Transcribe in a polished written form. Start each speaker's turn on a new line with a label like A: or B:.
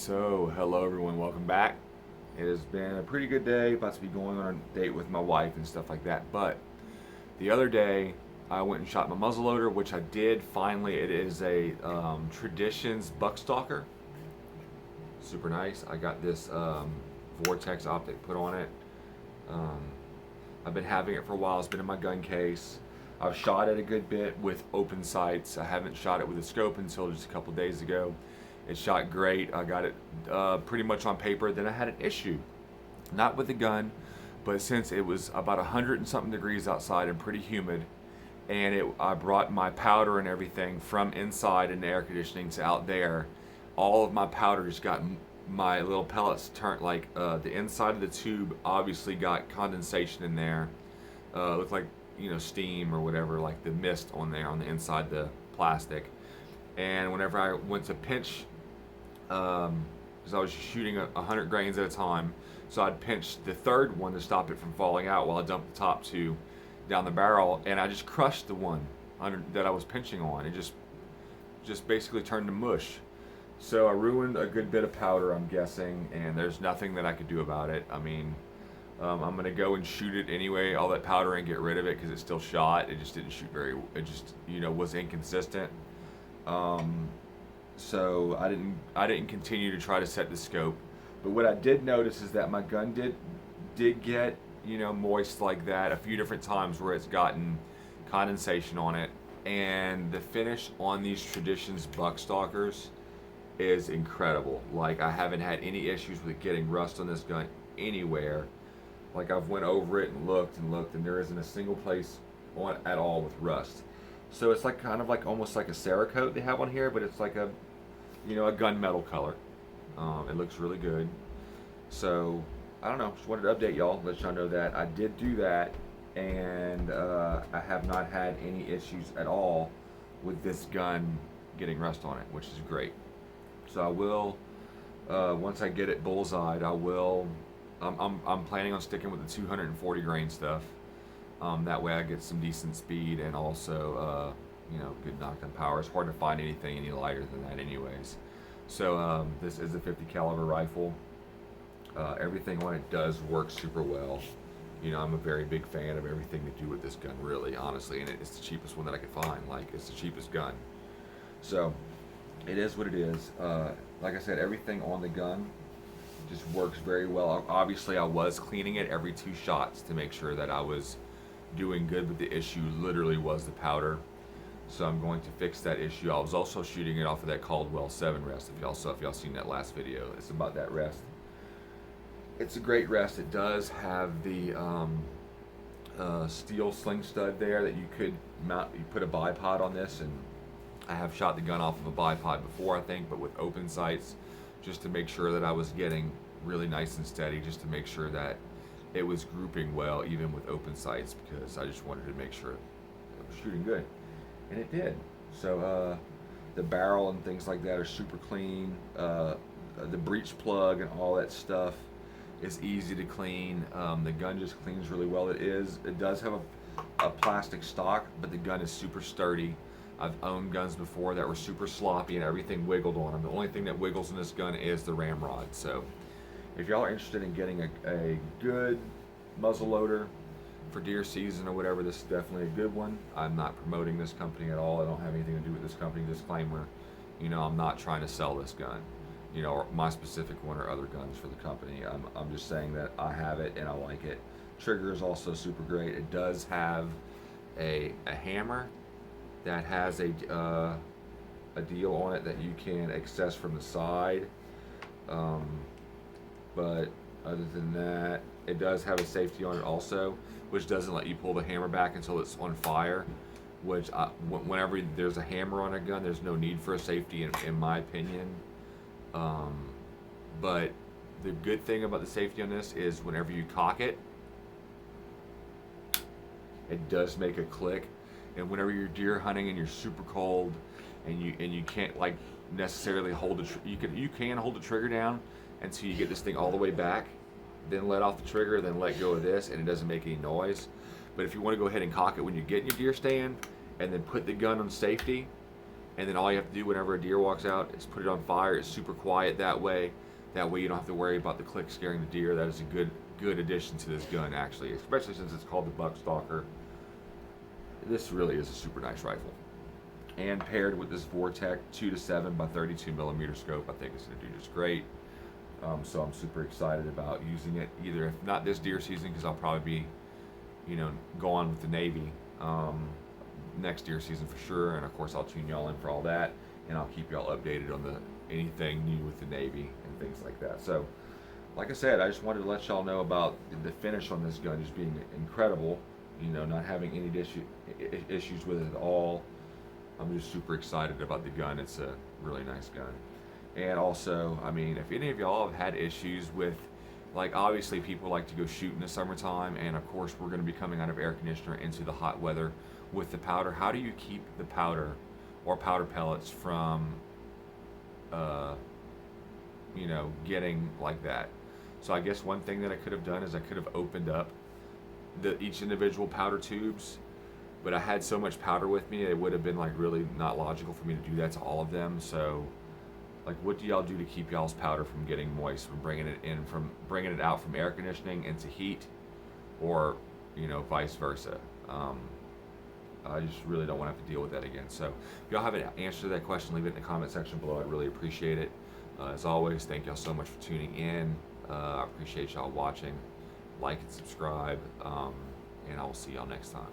A: So, hello everyone, welcome back. It has been a pretty good day, about to be going on a date with my wife and stuff like that. But the other day, I went and shot my muzzleloader, which I did finally. It is a Traditions buckstalker. Super nice. I got this Vortex optic put on it. Um, I've been having it for a while. It's been in my gun case. I've shot it a good bit with open sights. I haven't shot it with a scope until just a couple days ago. It shot great. I got it pretty much on paper. Then I had an issue, not with the gun, but since it was about 100 and something degrees outside and pretty humid, and I brought my powder and everything from inside in the air conditioning to out there. All of my powder just got my little pellets turned like the inside of the tube obviously got condensation in there. Looked like steam or whatever, like the mist on there on the inside the plastic. And whenever I went to pinch, because I was shooting 100 grains at a time, so I'd pinch the third one to stop it from falling out while I dumped the top two down the barrel, and I just crushed the one that I was pinching on. It just basically turned to mush. So I ruined a good bit of powder, I'm guessing, and there's nothing that I could do about it. I mean, I'm gonna go and shoot it anyway, all that powder, and get rid of it because it still shot. It just didn't shoot very. It just was inconsistent. So I didn't continue to try to set the scope. But what I did notice is that my gun did get moist like that a few different times where it's gotten condensation on it. And the finish on these Traditions buckstalkers is incredible. Like, I haven't had any issues with getting rust on this gun anywhere. Like, I've went over it and looked, and there isn't a single place on at all with rust. So it's like kind of like almost like a Cerakote they have on here, but it's like a a gunmetal color. It looks really good. So I don't know, just wanted to update y'all, let y'all know that I did do that, and I have not had any issues at all with this gun getting rust on it, which is great. So I will, once I get it bullseyed, I will. I'm planning on sticking with the 240 grain stuff. That way I get some decent speed and also good knockdown power. It's hard to find anything any lighter than that, anyways. So this is a 50 caliber rifle. Everything on it does work super well. I'm a very big fan of everything to do with this gun, really, honestly, and it's the cheapest one that I could find. Like, it's the cheapest gun. So it is what it is. Like I said, everything on the gun just works very well. Obviously, I was cleaning it every 2 shots to make sure that I was doing good, but the issue literally was the powder. So I'm going to fix that issue. I was also shooting it off of that Caldwell 7 rest. If y'all seen that last video, it's about that rest. It's a great rest. It does have the steel sling stud there that you could mount. You put a bipod on this, and I have shot the gun off of a bipod before, I think, but with open sights, just to make sure that I was getting really nice and steady, just to make sure that it was grouping well, even with open sights, because I just wanted to make sure it was shooting good, and it did. So the barrel and things like that are super clean. The breech plug and all that stuff is easy to clean. The gun just cleans really well. It does have a plastic stock, but the gun is super sturdy. I've owned guns before that were super sloppy and everything wiggled on them. The only thing that wiggles in this gun is the ramrod. So if y'all are interested in getting a good muzzle loader for deer season or whatever, this is definitely a good one. I'm not promoting this company at all. I don't have anything to do with this company. Disclaimer, I'm not trying to sell this gun, or my specific one or other guns for the company. I'm just saying that I have it and I like it. Trigger is also super great. It does have a hammer that has a deal on it that you can access from the side. But other than that, it does have a safety on it also, which doesn't let you pull the hammer back until it's on fire, which whenever there's a hammer on a gun, there's no need for a safety in my opinion. But the good thing about the safety on this is whenever you cock it, it does make a click. And whenever you're deer hunting and you're super cold and you can't like necessarily hold you can hold the trigger down until you get this thing all the way back, then let off the trigger, then let go of this, and it doesn't make any noise. But if you want to go ahead and cock it when you get in your deer stand and then put the gun on safety, And then all you have to do whenever a deer walks out is put it on fire. It's super quiet that way. That way you don't have to worry about the click scaring the deer. That is a good addition to this gun, actually, especially since it's called the buckstalker. This really is a super nice rifle. And paired with this Vortec 2-7 by 32 millimeter scope, I think it's going to do just great. So I'm super excited about using it. Either if not this deer season, because I'll probably be, go on with the Navy next deer season for sure. And of course, I'll tune y'all in for all that, and I'll keep y'all updated on anything new with the Navy and things like that. So, like I said, I just wanted to let y'all know about the finish on this gun just being incredible. Not having any issues with it at all. I'm just super excited about the gun. It's a really nice gun. And also, I mean, if any of y'all have had issues with, like, obviously people like to go shoot in the summertime, and of course we're going to be coming out of air conditioner into the hot weather with the powder. How do you keep the powder or powder pellets from, getting like that? So I guess one thing that I could have done is I could have opened up each individual powder tubes, but I had so much powder with me, it would have been like really not logical for me to do that to all of them. So, like, what do y'all do to keep y'all's powder from getting moist, from bringing it out from air conditioning into heat, or vice versa? I just really don't want to have to deal with that again. So if y'all have an answer to that question, leave it in the comment section below. I'd really appreciate it. As always, thank y'all so much for tuning in. I appreciate y'all watching. Like and subscribe, and I will see y'all next time.